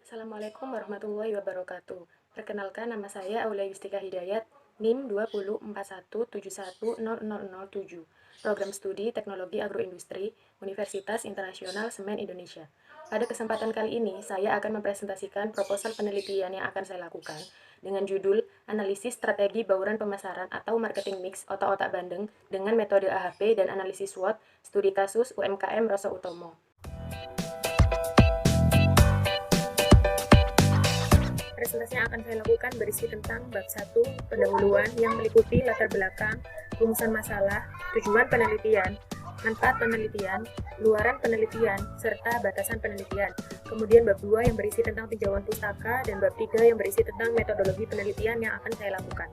Assalamualaikum warahmatullahi wabarakatuh. Perkenalkan, nama saya Aulia Yustika Hidayat, NIM 2041710007, Program Studi Teknologi Agroindustri, Universitas Internasional Semen Indonesia. Pada kesempatan kali ini, saya akan mempresentasikan proposal penelitian yang akan saya lakukan dengan judul Analisis Strategi Bauran Pemasaran atau Marketing Mix Otak-Otak Bandeng dengan metode AHP dan analisis SWOT, studi kasus UMKM Roso Utomo. Presentasi yang akan saya lakukan berisi tentang bab 1, pendahuluan yang meliputi latar belakang, rumusan masalah, tujuan penelitian, manfaat penelitian, luaran penelitian, serta batasan penelitian. Kemudian bab 2 yang berisi tentang tinjauan pustaka, dan bab 3 yang berisi tentang metodologi penelitian yang akan saya lakukan.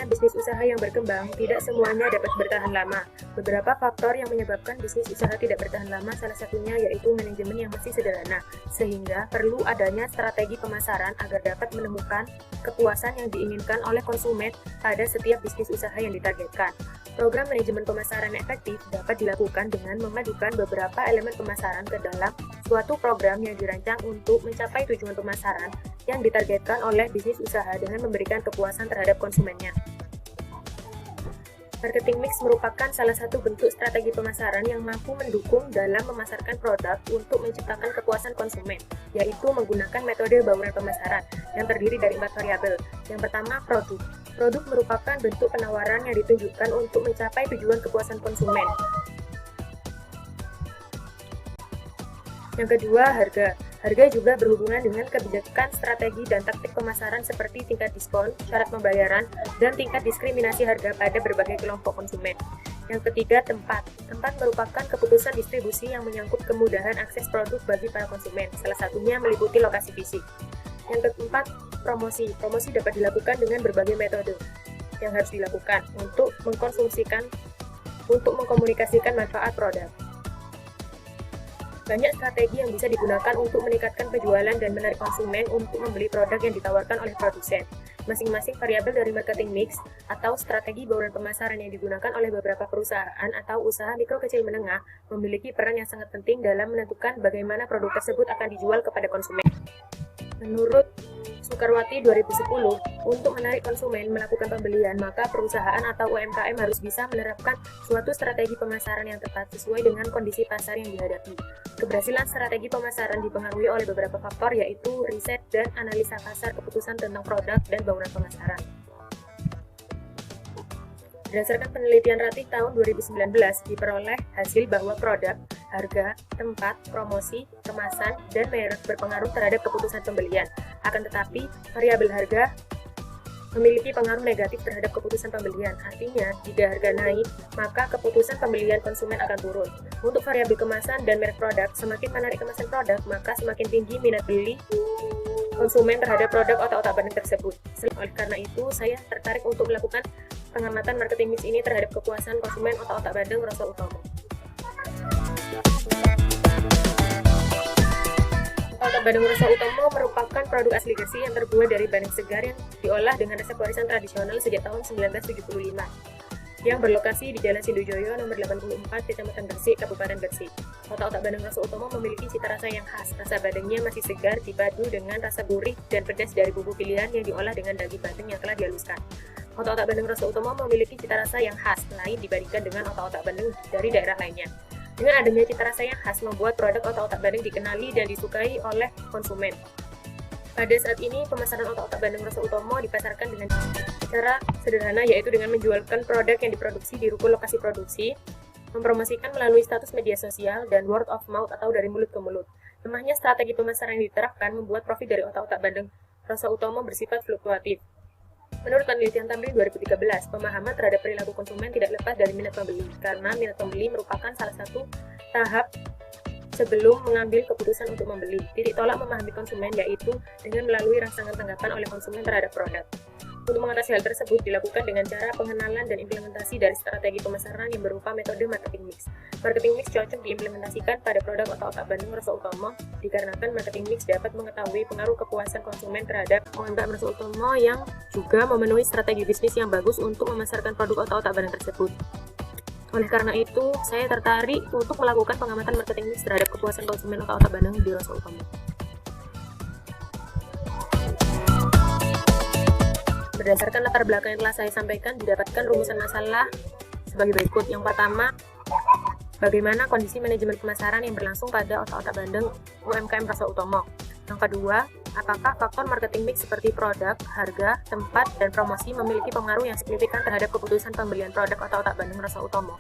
Bisnis usaha yang berkembang tidak semuanya dapat bertahan lama. Beberapa faktor yang menyebabkan bisnis usaha tidak bertahan lama salah satunya yaitu manajemen yang masih sederhana, sehingga perlu adanya strategi pemasaran agar dapat menemukan kepuasan yang diinginkan oleh konsumen pada setiap bisnis usaha yang ditargetkan. Program manajemen pemasaran efektif dapat dilakukan dengan memadukan beberapa elemen pemasaran ke dalam suatu program yang dirancang untuk mencapai tujuan pemasaran yang ditargetkan oleh bisnis usaha dengan memberikan kepuasan terhadap konsumennya. Marketing mix merupakan salah satu bentuk strategi pemasaran yang mampu mendukung dalam memasarkan produk untuk menciptakan kepuasan konsumen, yaitu menggunakan metode bauran pemasaran yang terdiri dari 4 variabel. Yang pertama, produk. Produk merupakan bentuk penawaran yang ditunjukkan untuk mencapai tujuan kepuasan konsumen. Yang kedua, harga. Harga juga berhubungan dengan kebijakan, strategi, dan taktik pemasaran seperti tingkat diskon, syarat pembayaran, dan tingkat diskriminasi harga pada berbagai kelompok konsumen. Yang ketiga, tempat. Tempat merupakan keputusan distribusi yang menyangkut kemudahan akses produk bagi para konsumen, salah satunya meliputi lokasi fisik. Yang keempat, promosi. Promosi dapat dilakukan dengan berbagai metode yang harus dilakukan untuk mengkomunikasikan manfaat produk. Banyak strategi yang bisa digunakan untuk meningkatkan penjualan dan menarik konsumen untuk membeli produk yang ditawarkan oleh produsen. Masing-masing variabel dari marketing mix atau strategi bauran pemasaran yang digunakan oleh beberapa perusahaan atau usaha mikro kecil menengah memiliki peran yang sangat penting dalam menentukan bagaimana produk tersebut akan dijual kepada konsumen. Menurut Soekarwati 2010, untuk menarik konsumen melakukan pembelian, maka perusahaan atau UMKM harus bisa menerapkan suatu strategi pemasaran yang tepat sesuai dengan kondisi pasar yang dihadapi. Keberhasilan strategi pemasaran dipengaruhi oleh beberapa faktor, yaitu riset dan analisa pasar, keputusan tentang produk, dan bauran pemasaran. Berdasarkan penelitian Ratih tahun 2019, diperoleh hasil bahwa produk, harga, tempat, promosi, kemasan, dan merek berpengaruh terhadap keputusan pembelian. Akan tetapi, variabel harga memiliki pengaruh negatif terhadap keputusan pembelian. Artinya, jika harga naik, maka keputusan pembelian konsumen akan turun. Untuk variabel kemasan dan merek produk, semakin menarik kemasan produk, maka semakin tinggi minat beli konsumen terhadap produk otak-otak bandeng tersebut. Oleh karena itu, saya tertarik untuk melakukan pengamatan marketing mix ini terhadap kepuasan konsumen otak-otak bandeng Roso Utomo. Otak bandeng Roso Utomo merupakan produk asli Gresik yang terbuat dari bandeng segar yang diolah dengan resep warisan tradisional sejak tahun 1975. Yang berlokasi di Jalan Sindujoyo nomor 84, Kecamatan Gresik, Kabupaten Gresik. Otak-otak bandeng Roso Utomo memiliki cita rasa yang khas. Rasa bandengnya masih segar dipadu dengan rasa gurih dan pedas dari bumbu pilihan yang diolah dengan daging bandeng yang telah dihaluskan. Otak-otak bandeng Roso Utomo memiliki cita rasa yang khas lain dibandingkan dengan otak-otak bandeng dari daerah lainnya. Dengan adanya cita rasa yang khas membuat produk otak-otak bandeng dikenali dan disukai oleh konsumen. Pada saat ini, pemasaran otak-otak bandeng Roso Utomo dipasarkan dengan cara sederhana, yaitu dengan menjualkan produk yang diproduksi di ruko lokasi produksi, mempromosikan melalui status media sosial, dan word of mouth atau dari mulut ke mulut. Lemahnya strategi pemasaran yang diterapkan membuat profit dari otak-otak bandeng Roso Utomo bersifat fluktuatif. Menurut penelitian Tamrin 2013, pemahaman terhadap perilaku konsumen tidak lepas dari minat pembeli, karena minat pembeli merupakan salah satu tahap sebelum mengambil keputusan untuk membeli. Titik tolak memahami konsumen yaitu dengan melalui rangsangan tanggapan oleh konsumen terhadap produk. Untuk mengatasi hal tersebut dilakukan dengan cara pengenalan dan implementasi dari strategi pemasaran yang berupa metode marketing mix. Marketing mix cocok diimplementasikan pada produk otak-otak bandeng Roso Utomo dikarenakan marketing mix dapat mengetahui pengaruh kepuasan konsumen terhadap UMKM Roso Utomo yang juga memenuhi strategi bisnis yang bagus untuk memasarkan produk otak-otak bandeng tersebut. Oleh karena itu, saya tertarik untuk melakukan pengamatan marketing mix terhadap kepuasan konsumen otak-otak Bandeng di Rasa Utomo. Berdasarkan latar belakang yang telah saya sampaikan, didapatkan rumusan masalah sebagai berikut. Yang pertama, bagaimana kondisi manajemen pemasaran yang berlangsung pada otak-otak Bandeng UMKM Rasa Utomo. Yang kedua, apakah faktor marketing mix seperti produk, harga, tempat, dan promosi memiliki pengaruh yang signifikan terhadap keputusan pembelian produk otak-otak Bandeng Rasa Utomo.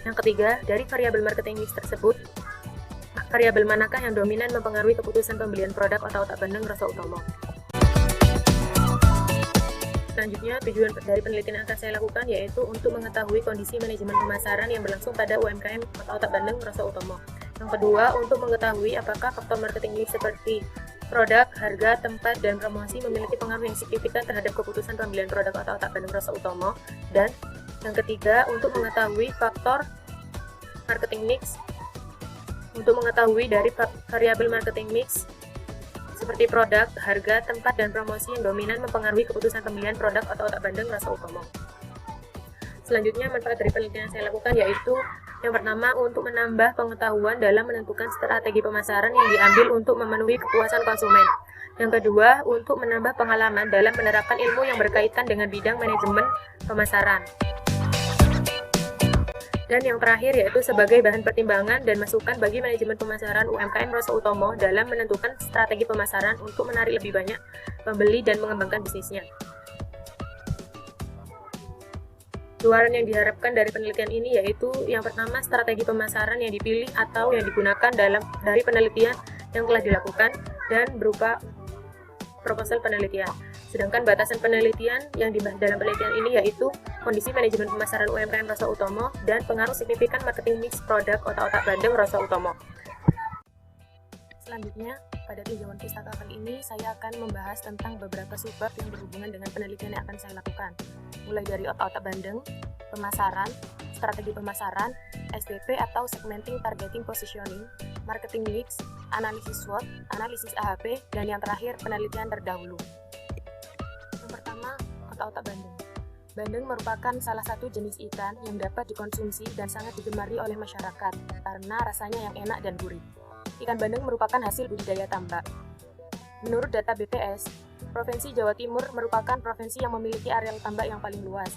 Yang ketiga, dari variabel marketing mix tersebut, variabel manakah yang dominan mempengaruhi keputusan pembelian produk otak-otak Bandeng Rasa Utomo. Selanjutnya, tujuan dari penelitian yang akan saya lakukan yaitu untuk mengetahui kondisi manajemen pemasaran yang berlangsung pada UMKM otak-otak Bandeng Rasa Utomo. Yang kedua, untuk mengetahui apakah faktor marketing mix seperti produk, harga, tempat, dan promosi memiliki pengaruh yang signifikan terhadap keputusan pembelian produk otak-otak Bandeng Rasa Utomo. Dan yang ketiga, untuk mengetahui faktor marketing mix, untuk mengetahui dari variabel marketing mix seperti produk, harga, tempat, dan promosi yang dominan mempengaruhi keputusan pembelian produk otak-otak Bandeng Rasa Utomo. Selanjutnya, manfaat dari penelitian yang saya lakukan yaitu yang pertama, untuk menambah pengetahuan dalam menentukan strategi pemasaran yang diambil untuk memenuhi kepuasan konsumen. Yang kedua, untuk menambah pengalaman dalam menerapkan ilmu yang berkaitan dengan bidang manajemen pemasaran. Dan yang terakhir yaitu sebagai bahan pertimbangan dan masukan bagi manajemen pemasaran UMKM Rasa Utomo dalam menentukan strategi pemasaran untuk menarik lebih banyak pembeli dan mengembangkan bisnisnya. Keluaran yang diharapkan dari penelitian ini yaitu yang pertama, strategi pemasaran yang dipilih atau yang digunakan dari penelitian yang telah dilakukan dan berupa proposal penelitian. Sedangkan batasan penelitian yang dibahas dalam penelitian ini yaitu kondisi manajemen pemasaran UMKM Rasa Utomo dan pengaruh signifikan marketing mix produk otak-otak Bandeng Rasa Utomo. Selanjutnya, pada tinjauan pustaka kali ini saya akan membahas tentang beberapa subbab yang berhubungan dengan penelitian yang akan saya lakukan, mulai dari otak-otak Bandeng, pemasaran, strategi pemasaran, SDP atau segmenting targeting positioning, marketing mix, analisis SWOT, analisis AHP, dan yang terakhir penelitian terdahulu. Yang pertama, otak-otak Bandeng. Bandeng merupakan salah satu jenis ikan yang dapat dikonsumsi dan sangat digemari oleh masyarakat karena rasanya yang enak dan gurih. Ikan bandeng merupakan hasil budidaya tambak. Menurut data BPS, Provinsi Jawa Timur merupakan provinsi yang memiliki areal tambak yang paling luas.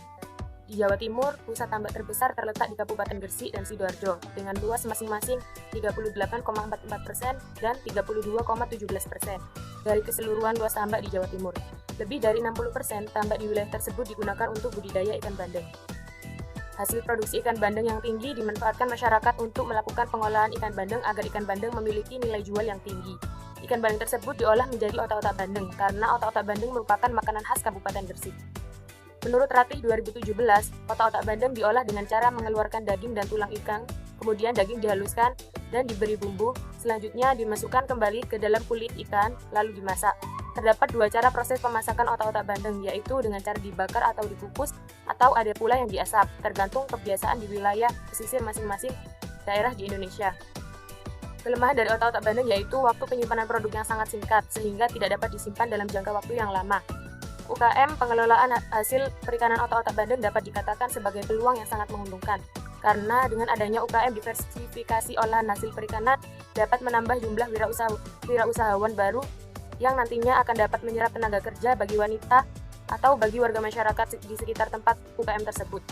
Di Jawa Timur, pusat tambak terbesar terletak di Kabupaten Gresik dan Sidoarjo dengan luas masing-masing 38,44% dan 32,17% dari keseluruhan luas tambak di Jawa Timur. Lebih dari 60% tambak di wilayah tersebut digunakan untuk budidaya ikan bandeng. Hasil produksi ikan bandeng yang tinggi dimanfaatkan masyarakat untuk melakukan pengolahan ikan bandeng agar ikan bandeng memiliki nilai jual yang tinggi. Ikan bandeng tersebut diolah menjadi otak-otak bandeng karena otak-otak bandeng merupakan makanan khas Kabupaten Gresik. Menurut Ratih 2017, otak-otak bandeng diolah dengan cara mengeluarkan daging dan tulang ikan, kemudian daging dihaluskan dan diberi bumbu, selanjutnya dimasukkan kembali ke dalam kulit ikan, lalu dimasak. Terdapat dua cara proses pemasakan otak-otak bandeng, yaitu dengan cara dibakar atau dikukus, atau ada pula yang diasap, tergantung kebiasaan di wilayah pesisir masing-masing daerah di Indonesia. Kelemahan dari otak-otak bandeng yaitu waktu penyimpanan produk yang sangat singkat, sehingga tidak dapat disimpan dalam jangka waktu yang lama. UKM pengelolaan hasil perikanan otak-otak bandeng dapat dikatakan sebagai peluang yang sangat menguntungkan, karena dengan adanya UKM diversifikasi olahan hasil perikanan dapat menambah jumlah wirausahawan baru yang nantinya akan dapat menyerap tenaga kerja bagi wanita atau bagi warga masyarakat di sekitar tempat UKM tersebut.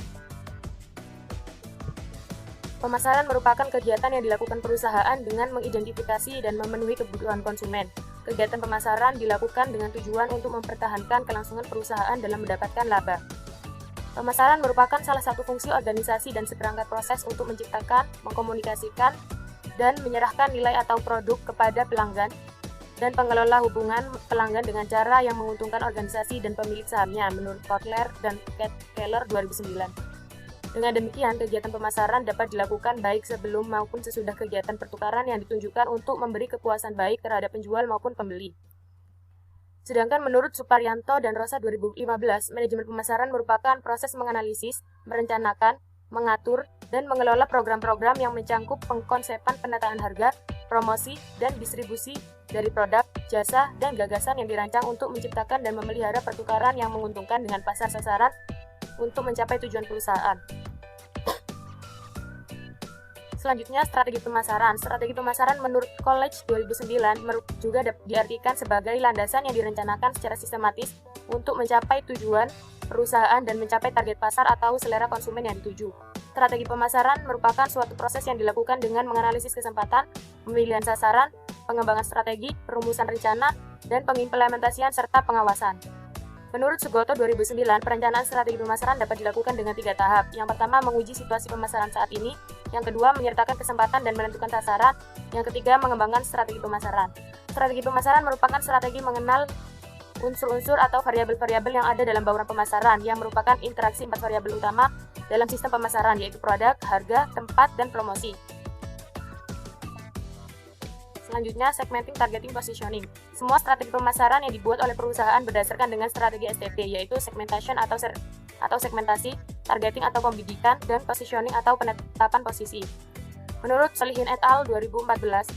Pemasaran merupakan kegiatan yang dilakukan perusahaan dengan mengidentifikasi dan memenuhi kebutuhan konsumen. Kegiatan pemasaran dilakukan dengan tujuan untuk mempertahankan kelangsungan perusahaan dalam mendapatkan laba. Pemasaran merupakan salah satu fungsi organisasi dan seperangkat proses untuk menciptakan, mengkomunikasikan, dan menyerahkan nilai atau produk kepada pelanggan dan pengelola hubungan pelanggan dengan cara yang menguntungkan organisasi dan pemilik sahamnya, menurut Kotler dan Keller 2009. Dengan demikian, kegiatan pemasaran dapat dilakukan baik sebelum maupun sesudah kegiatan pertukaran yang ditunjukkan untuk memberi kepuasan baik terhadap penjual maupun pembeli. Sedangkan menurut Suparyanto dan Rosa 2015, manajemen pemasaran merupakan proses menganalisis, merencanakan, mengatur, dan mengelola program-program yang mencangkup pengkonsepan penataan harga, promosi, dan distribusi dari produk, jasa, dan gagasan yang dirancang untuk menciptakan dan memelihara pertukaran yang menguntungkan dengan pasar sasaran untuk mencapai tujuan perusahaan. Selanjutnya, strategi pemasaran. Strategi pemasaran menurut College 2009 juga diartikan sebagai landasan yang direncanakan secara sistematis untuk mencapai tujuan perusahaan dan mencapai target pasar atau selera konsumen yang dituju. Strategi pemasaran merupakan suatu proses yang dilakukan dengan menganalisis kesempatan, pemilihan sasaran, pengembangan strategi, perumusan rencana, dan pengimplementasian serta pengawasan. Menurut Sugoto 2009, perencanaan strategi pemasaran dapat dilakukan dengan 3 tahap. Yang pertama, menguji situasi pemasaran saat ini. Yang kedua, menyertakan kesempatan dan menentukan sasaran. Yang ketiga, mengembangkan strategi pemasaran. Strategi pemasaran merupakan strategi mengenal unsur-unsur atau variabel-variabel yang ada dalam bauran pemasaran, yang merupakan interaksi 4 variabel utama dalam sistem pemasaran, yaitu produk, harga, tempat, dan promosi. Selanjutnya, segmenting, targeting, positioning. Semua strategi pemasaran yang dibuat oleh perusahaan berdasarkan dengan strategi STP, yaitu segmentation atau segmentasi, targeting atau pembidikan, dan positioning atau penetapan posisi. Menurut Solihin et al. 2014,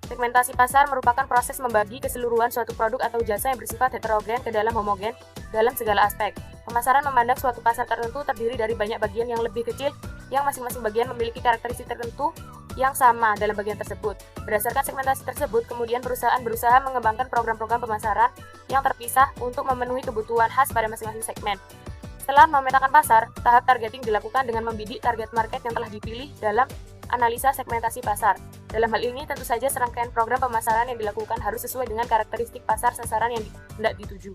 segmentasi pasar merupakan proses membagi keseluruhan suatu produk atau jasa yang bersifat heterogen ke dalam homogen dalam segala aspek. Pemasaran memandang suatu pasar tertentu terdiri dari banyak bagian yang lebih kecil, yang masing-masing bagian memiliki karakteristik tertentu yang sama dalam bagian tersebut. Berdasarkan segmentasi tersebut, kemudian perusahaan berusaha mengembangkan program-program pemasaran yang terpisah untuk memenuhi kebutuhan khas pada masing-masing segmen. Setelah memetakan pasar, tahap targeting dilakukan dengan membidik target market yang telah dipilih dalam analisa segmentasi pasar. Dalam hal ini, tentu saja serangkaian program pemasaran yang dilakukan harus sesuai dengan karakteristik pasar sasaran yang hendak dituju.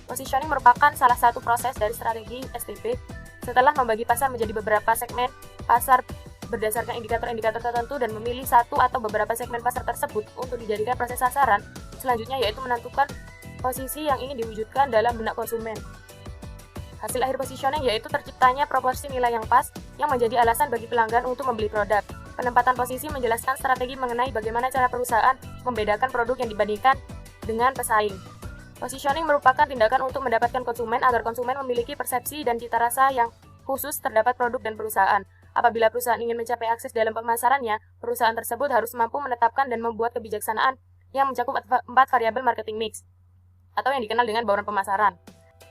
Positioning merupakan salah satu proses dari strategi STP. Setelah membagi pasar menjadi beberapa segmen pasar berdasarkan indikator-indikator tertentu dan memilih satu atau beberapa segmen pasar tersebut untuk dijadikan proses sasaran, selanjutnya yaitu menentukan posisi yang ingin diwujudkan dalam benak konsumen. Hasil akhir positioning yaitu terciptanya proporsi nilai yang pas yang menjadi alasan bagi pelanggan untuk membeli produk. Penempatan posisi menjelaskan strategi mengenai bagaimana cara perusahaan membedakan produk yang dibandingkan dengan pesaing. Positioning merupakan tindakan untuk mendapatkan konsumen agar konsumen memiliki persepsi dan cita rasa yang khusus terdapat produk dan perusahaan. Apabila perusahaan ingin mencapai akses dalam pemasarannya, perusahaan tersebut harus mampu menetapkan dan membuat kebijaksanaan yang mencakup 4 variabel marketing mix, atau yang dikenal dengan bauran pemasaran.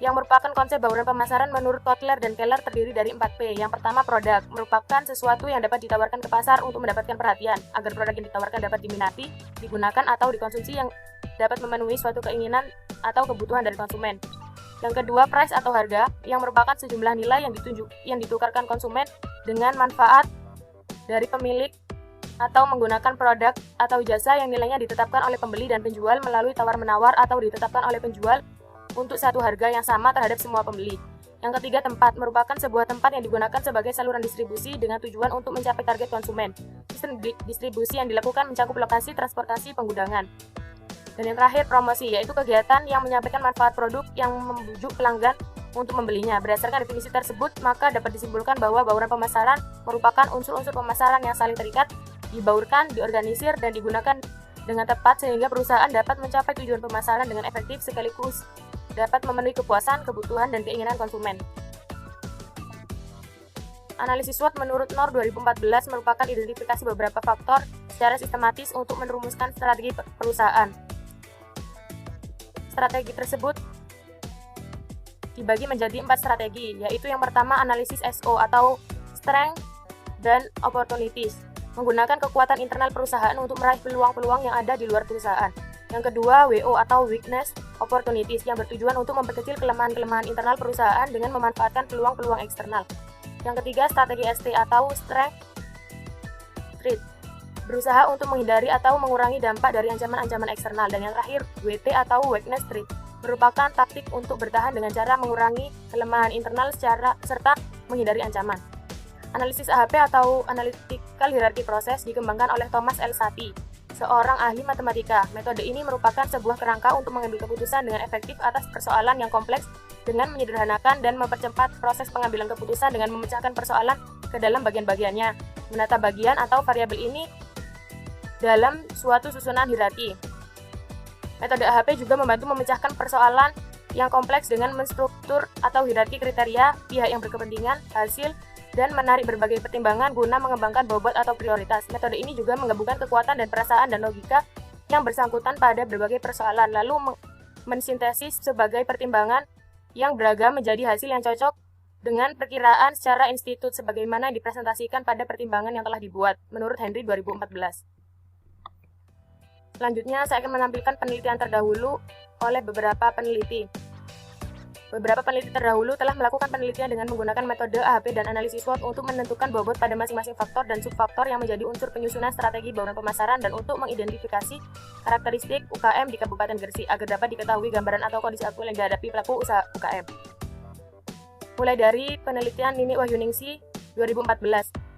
Yang merupakan konsep bauran pemasaran menurut Kotler dan Keller terdiri dari 4P. Yang pertama, produk, merupakan sesuatu yang dapat ditawarkan ke pasar untuk mendapatkan perhatian, agar produk yang ditawarkan dapat diminati, digunakan atau dikonsumsi yang dapat memenuhi suatu keinginan atau kebutuhan dari konsumen. Yang kedua, price atau harga, yang merupakan sejumlah nilai yang ditukarkan konsumen dengan manfaat dari pemilik atau menggunakan produk atau jasa yang nilainya ditetapkan oleh pembeli dan penjual melalui tawar-menawar atau ditetapkan oleh penjual untuk satu harga yang sama terhadap semua pembeli. Yang ketiga, tempat, merupakan sebuah tempat yang digunakan sebagai saluran distribusi dengan tujuan untuk mencapai target konsumen. Sistem distribusi yang dilakukan mencakup lokasi, transportasi, penggudangan. Dan yang terakhir, promosi, yaitu kegiatan yang menyampaikan manfaat produk yang membujuk pelanggan untuk membelinya. Berdasarkan definisi tersebut, maka dapat disimpulkan bahwa bauran pemasaran merupakan unsur-unsur pemasaran yang saling terikat, dibaurkan, diorganisir, dan digunakan dengan tepat sehingga perusahaan dapat mencapai tujuan pemasaran dengan efektif sekaligus dapat memenuhi kepuasan, kebutuhan, dan keinginan konsumen. Analisis SWOT menurut NOR 2014 merupakan identifikasi beberapa faktor secara sistematis untuk merumuskan strategi perusahaan. Strategi tersebut dibagi menjadi 4 strategi, yaitu yang pertama analisis SO atau Strength dan Opportunities, menggunakan kekuatan internal perusahaan untuk meraih peluang-peluang yang ada di luar perusahaan. Yang kedua, WO atau Weakness Opportunities, yang bertujuan untuk memperkecil kelemahan-kelemahan internal perusahaan dengan memanfaatkan peluang-peluang eksternal. Yang ketiga, strategi ST atau Strength Threat, berusaha untuk menghindari atau mengurangi dampak dari ancaman-ancaman eksternal. Dan yang terakhir, WT atau Weakness Threat, merupakan taktik untuk bertahan dengan cara mengurangi kelemahan internal serta menghindari ancaman. Analisis AHP atau Analytical Hierarchy Process dikembangkan oleh Thomas L. Satie, seorang ahli matematika. Metode ini merupakan sebuah kerangka untuk mengambil keputusan dengan efektif atas persoalan yang kompleks dengan menyederhanakan dan mempercepat proses pengambilan keputusan dengan memecahkan persoalan ke dalam bagian-bagiannya, menata bagian atau variabel ini dalam suatu susunan hierarki. Metode AHP juga membantu memecahkan persoalan yang kompleks dengan menstruktur atau hierarki kriteria pihak yang berkepentingan, hasil, dan menarik berbagai pertimbangan guna mengembangkan bobot atau prioritas. Metode ini juga menggabungkan kekuatan dan perasaan dan logika yang bersangkutan pada berbagai persoalan, lalu mensintesis sebagai pertimbangan yang beragam menjadi hasil yang cocok dengan perkiraan secara institut sebagaimana dipresentasikan pada pertimbangan yang telah dibuat menurut Henry 2014. Selanjutnya, saya akan menampilkan penelitian terdahulu oleh beberapa peneliti. Beberapa peneliti terdahulu telah melakukan penelitian dengan menggunakan metode AHP dan analisis SWOT untuk menentukan bobot pada masing-masing faktor dan subfaktor yang menjadi unsur penyusunan strategi bauran pemasaran dan untuk mengidentifikasi karakteristik UKM di Kabupaten Gresik agar dapat diketahui gambaran atau kondisi aktual yang dihadapi pelaku usaha UKM. Mulai dari penelitian Nini Wahyuningsi 2014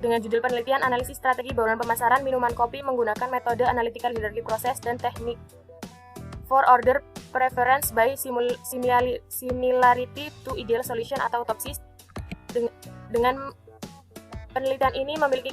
dengan judul penelitian analisis strategi bauran pemasaran minuman kopi menggunakan metode analytical hierarchy process dan teknik for order preference by similarity to ideal solution atau TOPSIS. Dengan penelitian ini memiliki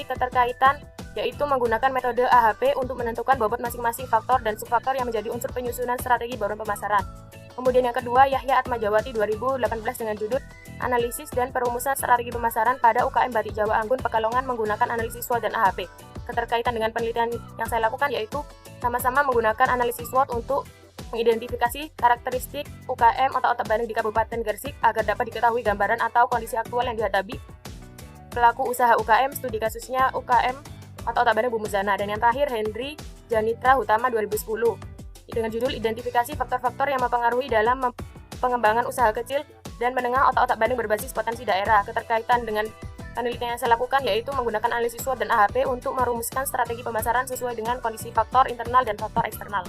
keterkaitan yaitu menggunakan metode AHP untuk menentukan bobot masing-masing faktor dan subfaktor yang menjadi unsur penyusunan strategi bauran pemasaran. Kemudian yang kedua, Yahya Atmajawati 2018 dengan judul Analisis dan Perumusan Strategi Pemasaran pada UKM Batik Jawa Anggun Pekalongan menggunakan analisis SWOT dan AHP. Keterkaitan dengan penelitian yang saya lakukan yaitu sama-sama menggunakan analisis SWOT untuk mengidentifikasi karakteristik UKM atau otak banding di Kabupaten Gresik agar dapat diketahui gambaran atau kondisi aktual yang dihadapi pelaku usaha UKM, studi kasusnya UKM atau otak banding Bumuzana, dan yang terakhir Henry Janitra Hutama 2010 dengan judul Identifikasi Faktor-Faktor yang Mempengaruhi dalam Pengembangan Usaha Kecil dan Menengah Otak-Otak Banding Berbasis Potensi Daerah. Keterkaitan dengan penelitian yang saya lakukan yaitu menggunakan analisis SWOT dan AHP untuk merumuskan strategi pemasaran sesuai dengan kondisi faktor internal dan faktor eksternal.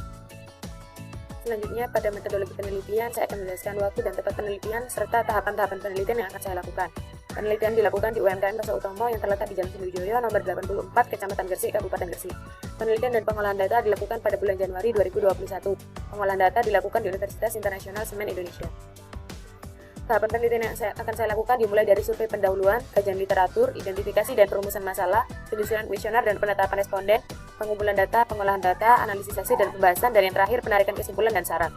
Selanjutnya, pada metodologi penelitian, saya akan menjelaskan waktu dan tempat penelitian serta tahapan-tahapan penelitian yang akan saya lakukan. Penelitian dilakukan di UMKM Roso Utomo yang terletak di Jalan Sriwijaya nomor 84, Kecamatan Gresik, Kabupaten Gresik. Penelitian dan pengolahan data dilakukan pada bulan Januari 2021. Pengolahan data dilakukan di Universitas Internasional Semen Indonesia. Tahapan penelitian yang akan saya lakukan dimulai dari survei pendahuluan, kajian literatur, identifikasi dan perumusan masalah, penyusunan kuesioner dan penetapan responden, pengumpulan data, pengolahan data, analisis hasil dan pembahasan, dan yang terakhir penarikan kesimpulan dan saran.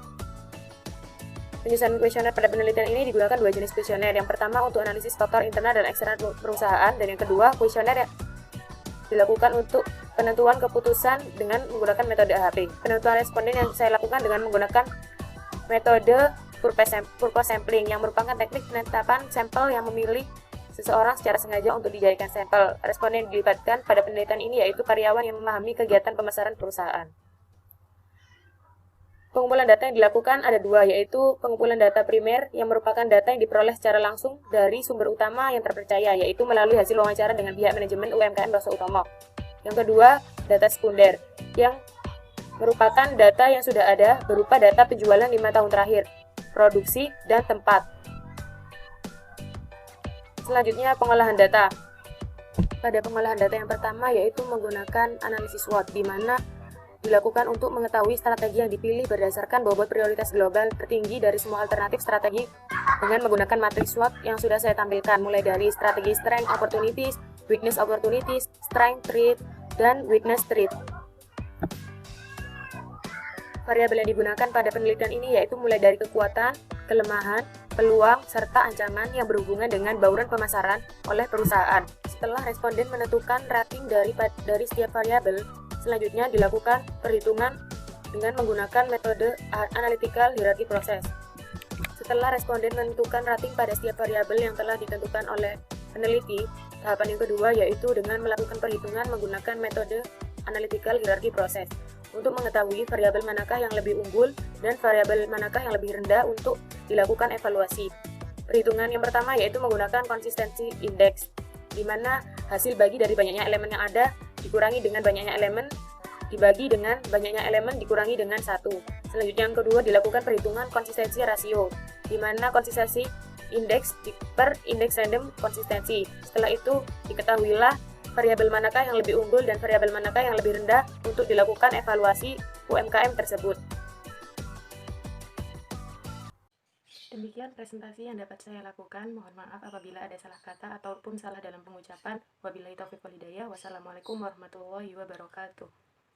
Penyusunan kuesioner pada penelitian ini digunakan dua jenis kuesioner. Yang pertama untuk analisis faktor internal dan eksternal perusahaan, dan yang kedua kuesioner yang dilakukan untuk penentuan keputusan dengan menggunakan metode AHP. Penentuan responden yang saya lakukan dengan menggunakan metode purpose sampling yang merupakan teknik penetapan sampel yang memilih seseorang secara sengaja untuk dijadikan sampel. Responden yang dilibatkan pada penelitian ini yaitu karyawan yang memahami kegiatan pemasaran perusahaan. Pengumpulan data yang dilakukan ada dua, yaitu pengumpulan data primer yang merupakan data yang diperoleh secara langsung dari sumber utama yang terpercaya, yaitu melalui hasil wawancara dengan pihak manajemen UMKM Roso Utomo. Yang kedua, data sekunder yang merupakan data yang sudah ada berupa data penjualan 5 tahun terakhir, produksi, dan tempat. Selanjutnya, pengolahan data. Pada pengolahan data yang pertama yaitu menggunakan analisis SWOT, di mana dilakukan untuk mengetahui strategi yang dipilih berdasarkan bobot prioritas global tertinggi dari semua alternatif strategi dengan menggunakan matriks SWOT yang sudah saya tampilkan, mulai dari strategi strength opportunities, weakness opportunities, strength threat, dan weakness threat. Variabel yang digunakan pada penelitian ini yaitu mulai dari kekuatan, kelemahan, peluang, serta ancaman yang berhubungan dengan bauran pemasaran oleh perusahaan. Setelah responden menentukan rating dari setiap variabel, selanjutnya dilakukan perhitungan dengan menggunakan metode analytical hierarchy process. Setelah responden menentukan rating pada setiap variabel yang telah ditentukan oleh peneliti, tahapan yang kedua yaitu dengan melakukan perhitungan menggunakan metode analytical hierarchy process untuk mengetahui variabel manakah yang lebih unggul dan variabel manakah yang lebih rendah untuk dilakukan evaluasi. Perhitungan yang pertama yaitu menggunakan consistency index, di mana hasil bagi dari banyaknya elemen yang ada dikurangi dengan banyaknya elemen dibagi dengan banyaknya elemen dikurangi dengan 1. Selanjutnya yang kedua dilakukan perhitungan konsistensi rasio, di mana konsistensi indeks per indeks random konsistensi. Setelah itu diketahuilah variabel manakah yang lebih unggul dan variabel manakah yang lebih rendah untuk dilakukan evaluasi UMKM tersebut. Demikian presentasi yang dapat saya lakukan. Mohon maaf apabila ada salah kata ataupun salah dalam pengucapan. Wabillahi taufiq wal hidayah. Wassalamualaikum warahmatullahi wabarakatuh.